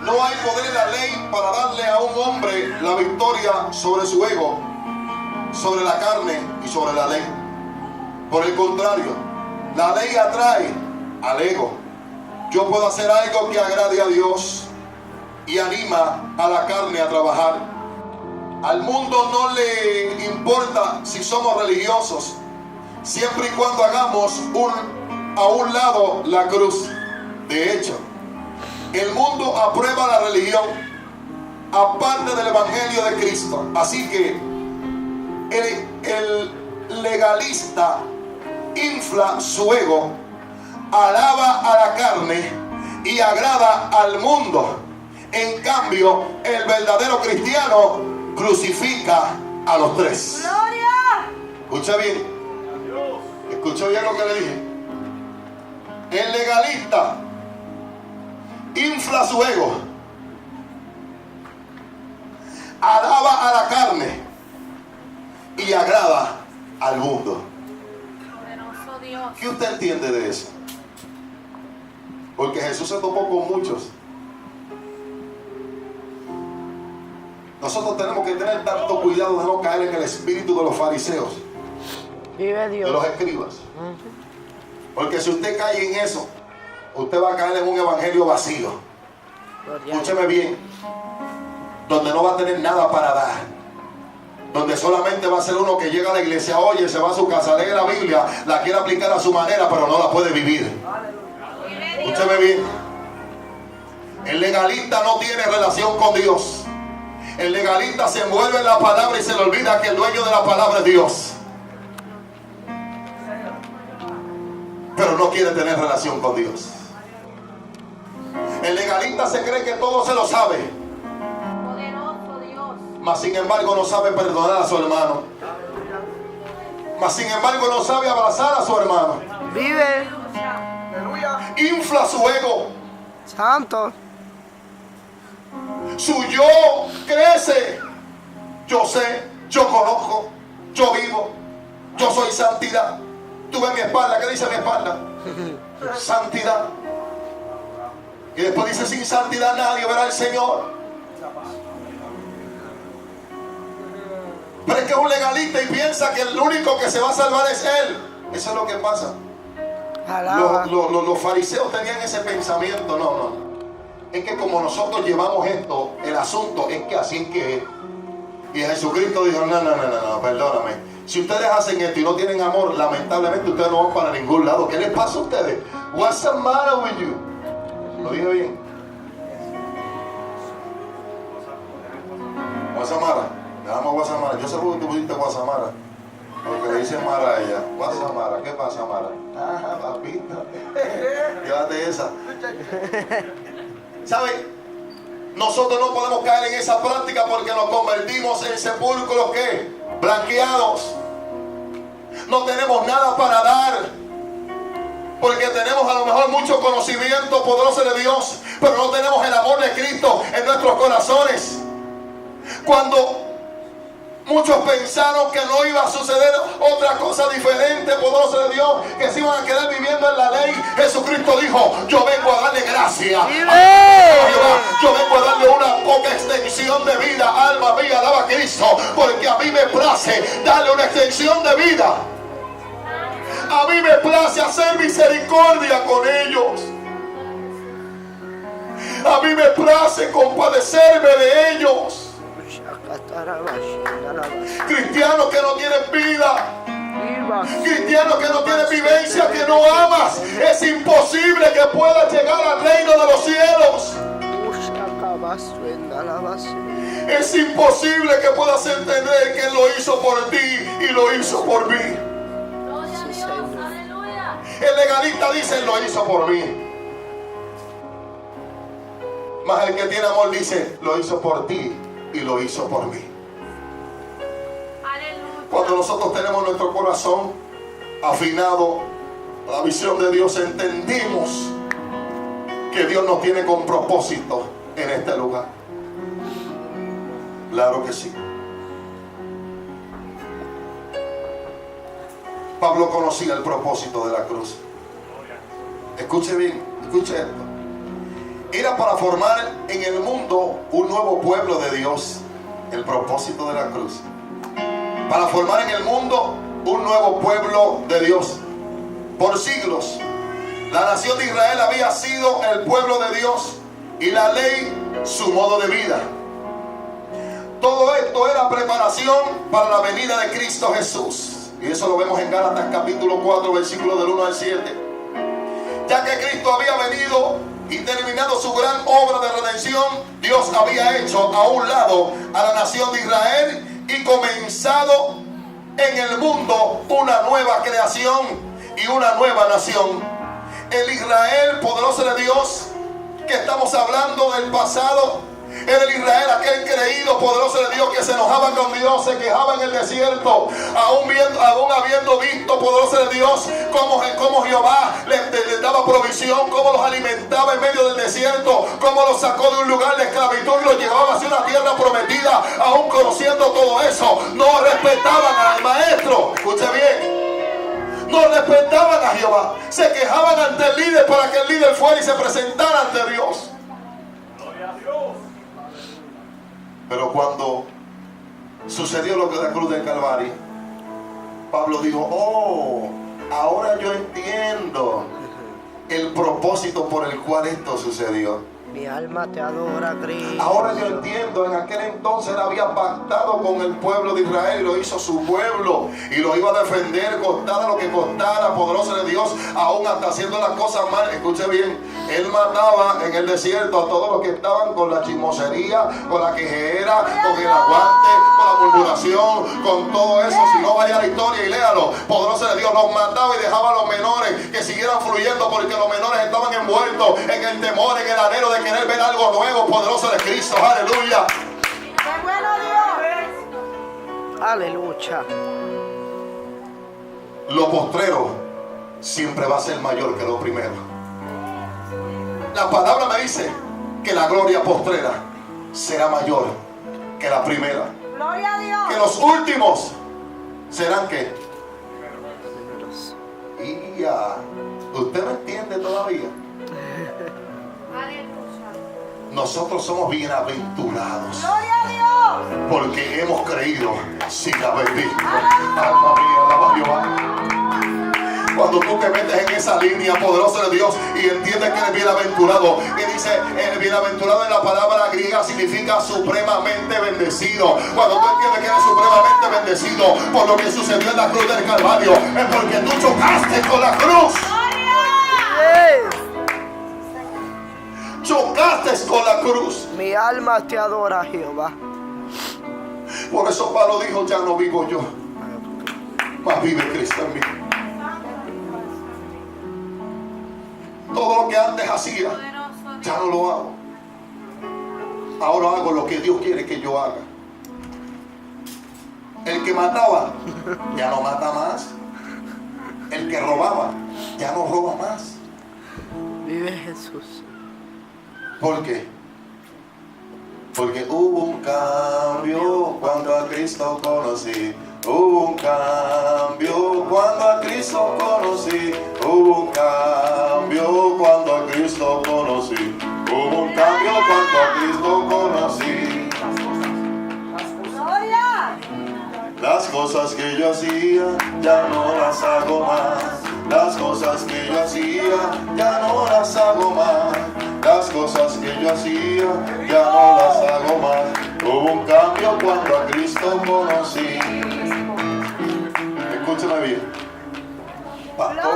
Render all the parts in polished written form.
No hay poder en la ley para darle a un hombre la victoria sobre su ego, sobre la carne y sobre la ley. Por el contrario, la ley atrae al ego. Yo puedo hacer algo que agrade a Dios y anima a la carne a trabajar. Al mundo no le importa si somos religiosos, siempre y cuando hagamos a un lado la cruz. De hecho, el mundo aprueba la religión aparte del evangelio de Cristo. Así que el legalista infla su ego, alaba a la carne y agrada al mundo. En cambio, el verdadero cristiano crucifica a los tres. ¡Gloria! Escucha bien. Escucha bien lo que le dije. El legalista infla su ego, alaba a la carne y agrada al mundo. Poderoso Dios. ¿Qué usted entiende de eso? Porque Jesús se topó con muchos. Nosotros tenemos que tener tanto cuidado de no caer en el espíritu de los fariseos, Vive Dios. de los escribas. Porque si usted cae en eso, usted va a caer en un evangelio vacío. Escúcheme bien. Donde no va a tener nada para dar. Donde solamente va a ser uno que llega a la iglesia, oye, se va a su casa, lee la Biblia, la quiere aplicar a su manera, pero no la puede vivir. Escúcheme bien. El legalista no tiene relación con Dios. El legalista se envuelve en la palabra y se le olvida que el dueño de la palabra es Dios. Pero no quiere tener relación con Dios. El legalista se cree que todo se lo sabe, Poderoso Dios. mas sin embargo no sabe perdonar a su hermano. Mas sin embargo no sabe abrazar a su hermano. Vive. Infla su ego. Santo. Su yo crece. Yo sé, yo conozco, yo vivo, yo soy santidad. Tú ves mi espalda, ¿qué dice mi espalda? Santidad. Y después dice, sin santidad nadie verá al Señor. Pero es que es un legalista y piensa que el único que se va a salvar es Él. Eso es lo que pasa. Los fariseos tenían ese pensamiento. No. Es que como nosotros llevamos esto, el asunto es que así es que es. Y Jesucristo dijo, no, perdóname. Si ustedes hacen esto y no tienen amor, lamentablemente ustedes no van para ningún lado. ¿Qué les pasa a ustedes? What's the matter with you? ¿Lo dije bien? Guasamara. Dejamos Guasamara. Yo sé por qué tú pusiste Guasamara. Porque le dicen Mara a ella. Guasamara. ¿Qué pasa, Mara? Ah, papito. Llévate esa. ¿Sabe? Nosotros no podemos caer en esa práctica porque nos convertimos en sepulcros que blanqueados. No tenemos nada para dar porque tenemos a lo mejor mucho conocimiento poderoso de Dios, pero no tenemos el amor de Cristo en nuestros corazones. Cuando muchos pensaron que no iba a suceder otra cosa diferente, poderoso de Dios, que se iban a quedar viviendo en la ley, Jesucristo dijo, yo vengo a darle gracia. Yo vengo a darle una poca extensión de vida. Alma mía, alaba a Cristo, porque a mí me place darle una extensión de vida. A mí me place hacer misericordia con ellos. A mí me place compadecerme de ellos. Cristianos que no tienen vida, cristianos que no tienen vivencia, que no amas, es imposible que puedas llegar al reino de los cielos. Es imposible que puedas entender que Él lo hizo por ti y lo hizo por mí. Gloria a Dios. Aleluya. El legalista dice, Él lo hizo por mí. Mas el que tiene amor dice, lo hizo por ti y lo hizo por mí. Aleluya. Cuando nosotros tenemos nuestro corazón afinado a la visión de Dios, entendimos que Dios nos tiene con propósito en este lugar. Claro que sí. Pablo conocía el propósito de la cruz. Escuche bien, escuche esto. era para formar en el mundo un nuevo pueblo de Dios. El propósito de la cruz, para formar en el mundo un nuevo pueblo de Dios. Por siglos la nación de Israel había sido el pueblo de Dios y la ley su modo de vida. Todo esto era preparación para la venida de Cristo Jesús, y eso lo vemos en Gálatas capítulo 4 versículos del 1 al 7. Ya que Cristo había venido y terminado su gran obra de redención, Dios había hecho a un lado a la nación de Israel y comenzado en el mundo una nueva creación y una nueva nación. El Israel poderoso de Dios que estamos hablando del pasado era el Israel, aquel creído poderoso de Dios que se enojaba con Dios, se quejaba en el desierto, aún habiendo visto poderoso de Dios cómo Jehová les daba provisión, cómo los alimentaba en medio del desierto, cómo los sacó de un lugar de esclavitud y los llevaba hacia una tierra prometida. Aún conociendo todo eso, no respetaban al maestro. Escuche bien, no respetaban a Jehová, se quejaban ante el líder para que el líder fuera y se presentara ante Dios. Pero cuando sucedió lo que la cruz del Calvario, Pablo dijo: oh, ahora yo entiendo el propósito por el cual esto sucedió. Mi alma te adora, Cristo. Ahora yo entiendo, en aquel entonces él había pactado con el pueblo de Israel y lo hizo su pueblo y lo iba a defender costara lo que costara, poderoso de Dios, aún hasta haciendo las cosas mal. Escuche bien, él mataba en el desierto a todos los que estaban con la chismosería, con la quejera, con el aguante, con la murmuración, con todo eso. Si no, vaya a la historia y léalo. Poderoso de Dios, los mataba y dejaba a los menores que siguieran fluyendo, porque los menores estaban envueltos en el temor, en el anhelo de querer ver algo nuevo, poderoso de Cristo. Aleluya. ¡Qué bueno Dios! Aleluya. Lo postrero siempre va a ser mayor que lo primero. La palabra me dice que la gloria postrera será mayor que la primera. ¡Gloria a Dios! Que los últimos serán ¿qué? Y ya, ¿usted no entiende todavía? ¡Aleluya! Nosotros somos bienaventurados ¡Gloria a Dios! porque hemos creído sin haber visto. Alma mía, alaba a Jehová. Cuando tú te metes en esa línea, poderosa de Dios, y entiendes que eres bienaventurado, y dice, el bienaventurado en la palabra griega significa supremamente bendecido. Cuando tú entiendes que eres supremamente bendecido por lo que sucedió en la cruz del Calvario, es porque tú chocaste con la cruz. Chocaste con la cruz. Mi alma te adora, Jehová. Por eso Pablo dijo: ya no vivo yo, mas vive Cristo en mí. Todo lo que antes hacía, ya no lo hago. Ahora hago lo que Dios quiere que yo haga. El que mataba, ya no mata más. El que robaba, ya no roba más. Vive Jesús. ¿Por qué? Porque hubo un cambio cuando a Cristo conocí. Hubo un cambio cuando a Cristo conocí. Hubo un cambio cuando a Cristo conocí. Hubo un cambio cuando a Cristo conocí. ¡Gloria! Las cosas que yo hacía ya no las hago más. Las cosas que yo hacía ya no las hago más. Las cosas que yo hacía ya no las hago más. Hubo un cambio cuando a Cristo conocí. Escúchame bien, pastor.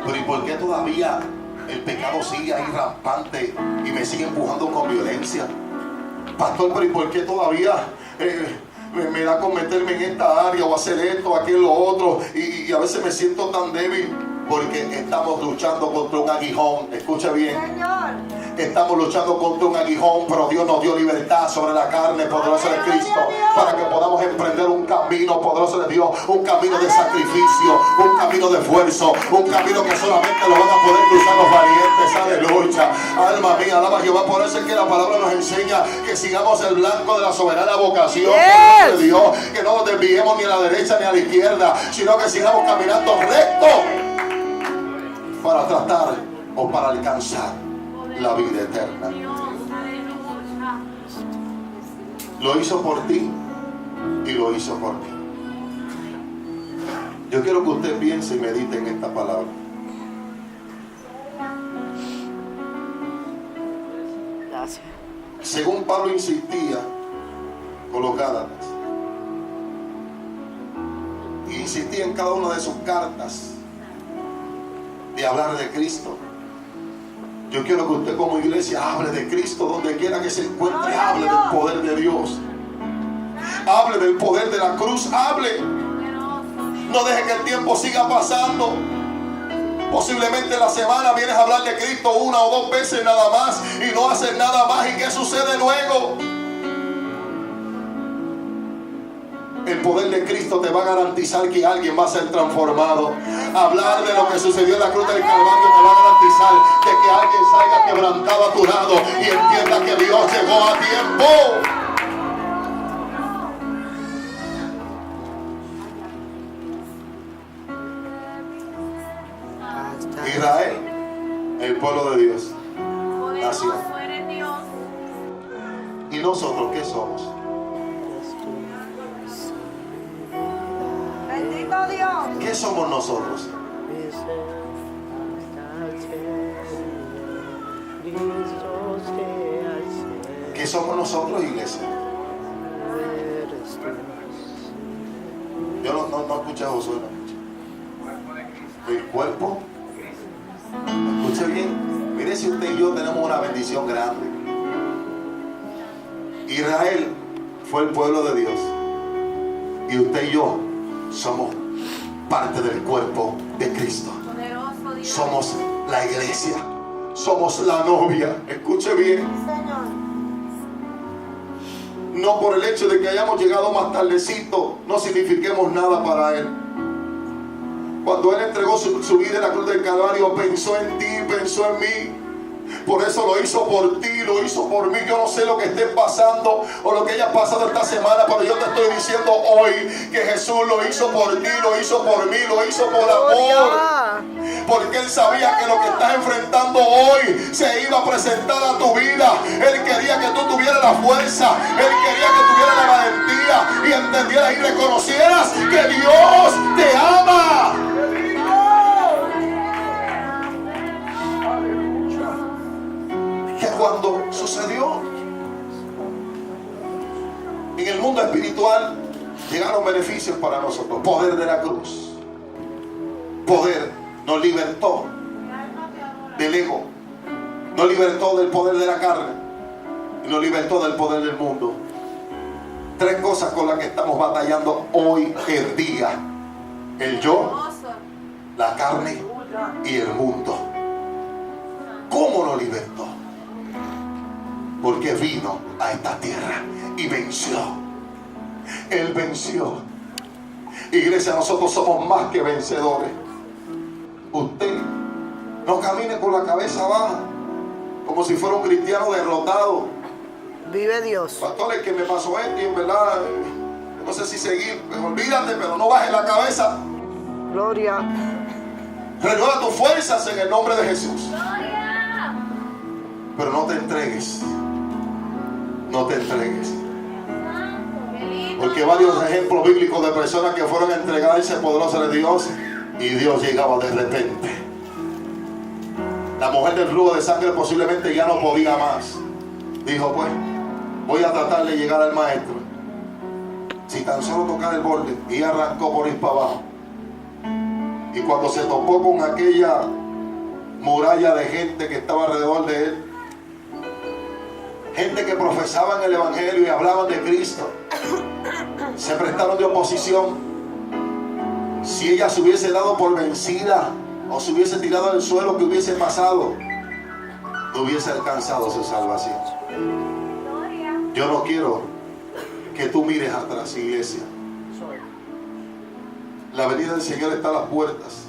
Pero ¿y por qué todavía el pecado sigue ahí rampante y me sigue empujando con violencia? Pastor, pero ¿y por qué todavía me da con meterme en esta área o hacer esto, aquello, lo otro? Y a veces me siento tan débil. Porque estamos luchando contra un aguijón. Escucha bien. Señor. Estamos luchando contra un aguijón, pero Dios nos dio libertad sobre la carne, poderosa de Cristo, para que podamos emprender un camino, poderoso de Dios, un camino de sacrificio, un camino de esfuerzo, un camino que solamente lo van a poder cruzar los valientes. Aleluya. Alma mía, alaba a Jehová. Por eso es que la palabra nos enseña que sigamos el blanco de la soberana vocación, poderoso de Dios, que no nos desviemos ni a la derecha ni a la izquierda, sino que sigamos caminando recto para tratar o para alcanzar la vida eterna. Lo hizo por ti y lo hizo por mí. Yo quiero que usted piense y medite en esta palabra. Gracias. Según Pablo insistía con los Gálatas, y insistía en cada una de sus cartas de hablar de Cristo. Yo quiero que usted como iglesia hable de Cristo donde quiera que se encuentre. Hable del poder de Dios. Hable del poder de la cruz. Hable. No deje que el tiempo siga pasando. Posiblemente en la semana vienes a hablar de Cristo una o dos veces nada más y no haces nada más. ¿Y qué sucede luego? El poder de Cristo te va a garantizar que alguien va a ser transformado. Hablar de lo que sucedió en la cruz del Calvario te va a garantizar de que alguien salga quebrantado a tu lado y entienda que Dios llegó a tiempo. Israel, el pueblo de Dios, nació. ¿Y nosotros qué somos? Bendito Dios. ¿Qué somos nosotros? ¿Qué somos nosotros, iglesia? Yo no escuché a Josué, el cuerpo. Escuche bien. Mire, si usted y yo tenemos una bendición grande. Israel fue el pueblo de Dios y usted y yo somos parte del cuerpo de Cristo. Somos la iglesia. Somos la novia. Escuche bien. No por el hecho de que hayamos llegado más tardecito, no signifiquemos nada para Él. Cuando Él entregó su vida en la cruz del Calvario, pensó en ti, pensó en mí. Por eso lo hizo por ti, lo hizo por mí. Yo no sé lo que esté pasando o lo que haya pasado esta semana, pero yo te estoy diciendo hoy que Jesús lo hizo por ti, lo hizo por mí, lo hizo por amor. Porque Él sabía que lo que estás enfrentando hoy se iba a presentar a tu vida. Él quería que tú tuvieras la fuerza, Él quería que tuvieras la valentía y entendieras y reconocieras que Dios te ama. Que cuando sucedió en el mundo espiritual llegaron beneficios para nosotros. Poder de la cruz. Poder nos libertó del ego, nos libertó del poder de la carne y nos libertó del poder del mundo. Tres cosas con las que estamos batallando hoy en día: el yo, la carne y el mundo. ¿Cómo nos libertó? Porque vino a esta tierra y venció. Él venció. Iglesia, nosotros somos más que vencedores. Usted no camine con la cabeza baja como si fuera un cristiano derrotado. Vive Dios. Pastor, es que me pasó esto y en verdad no sé si seguir. Olvídate, pero no bajes la cabeza. Gloria. Renueva tus fuerzas en el nombre de Jesús. Pero no te entregues. No te entregues. Porque varios ejemplos bíblicos de personas que fueron entregadas y se poderosas de Dios y Dios llegaba de repente. La mujer del flujo de sangre posiblemente ya no podía más. Dijo, pues, voy a tratar de llegar al maestro. Si tan solo tocar el borde. Y arrancó por ir para abajo. Y cuando se topó con aquella muralla de gente que estaba alrededor de él, gente que profesaban el evangelio y hablaban de Cristo, se prestaron de oposición. Si ella se hubiese dado por vencida o se hubiese tirado al suelo, ¿qué hubiese pasado? No hubiese alcanzado su salvación. Yo no quiero que tú mires atrás, iglesia. La venida del Señor está a las puertas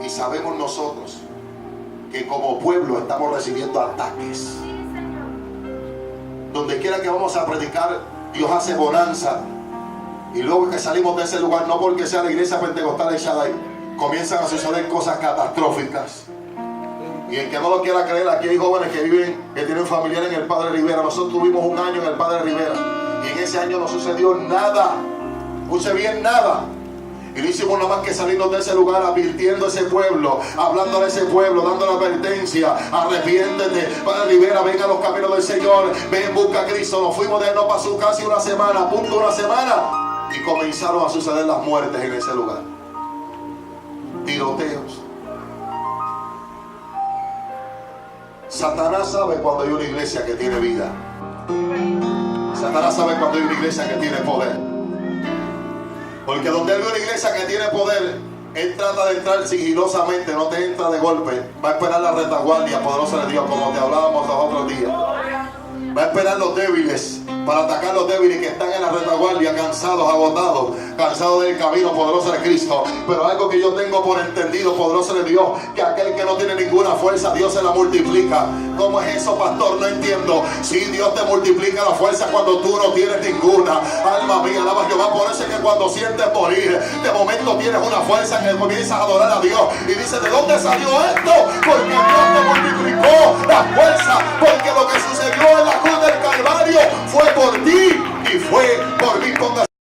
y sabemos nosotros que como pueblo estamos recibiendo ataques. Donde quiera que vamos a predicar, Dios hace bonanza. Y luego que salimos de ese lugar, no porque sea la iglesia pentecostal de Shaddai, comienzan a suceder cosas catastróficas. Y el que no lo quiera creer, aquí hay jóvenes que viven, que tienen familiares en el Padre Rivera. Nosotros tuvimos un año en el Padre Rivera y en ese año no sucedió nada. Escuche bien, nada. Y no hicimos nada más que salirnos de ese lugar advirtiendo a ese pueblo, hablando a ese pueblo, dando la advertencia: arrepiéntete, Padre Rivera, ven a los caminos del Señor, ven, busca a Cristo. Nos fuimos de él, no pasó casi una semana, a punto de una semana, y comenzaron a suceder las muertes en ese lugar. Tiroteos. Satanás sabe cuando hay una iglesia que tiene vida. Satanás sabe cuando hay una iglesia que tiene poder. Porque donde él ve una iglesia que tiene poder, él trata de entrar sigilosamente, no te entra de golpe. Va a esperar la retaguardia poderosa de Dios, como te hablábamos los otros días. Va a esperar los débiles, para atacar los débiles que están en la retaguardia, cansados, agotados, cansados del camino poderoso de Cristo. Pero algo que yo tengo por entendido, poderoso de Dios, que aquel que no tiene ninguna fuerza, Dios se la multiplica. ¿Cómo es eso, pastor? No entiendo. Si Dios te multiplica la fuerza cuando tú no tienes ninguna. Alma mía, alaba a Jehová. Por eso es que cuando sientes morir, de momento tienes una fuerza que comienzas a adorar a Dios y dices: ¿de dónde salió esto? Porque Dios te multiplicó la fuerza, porque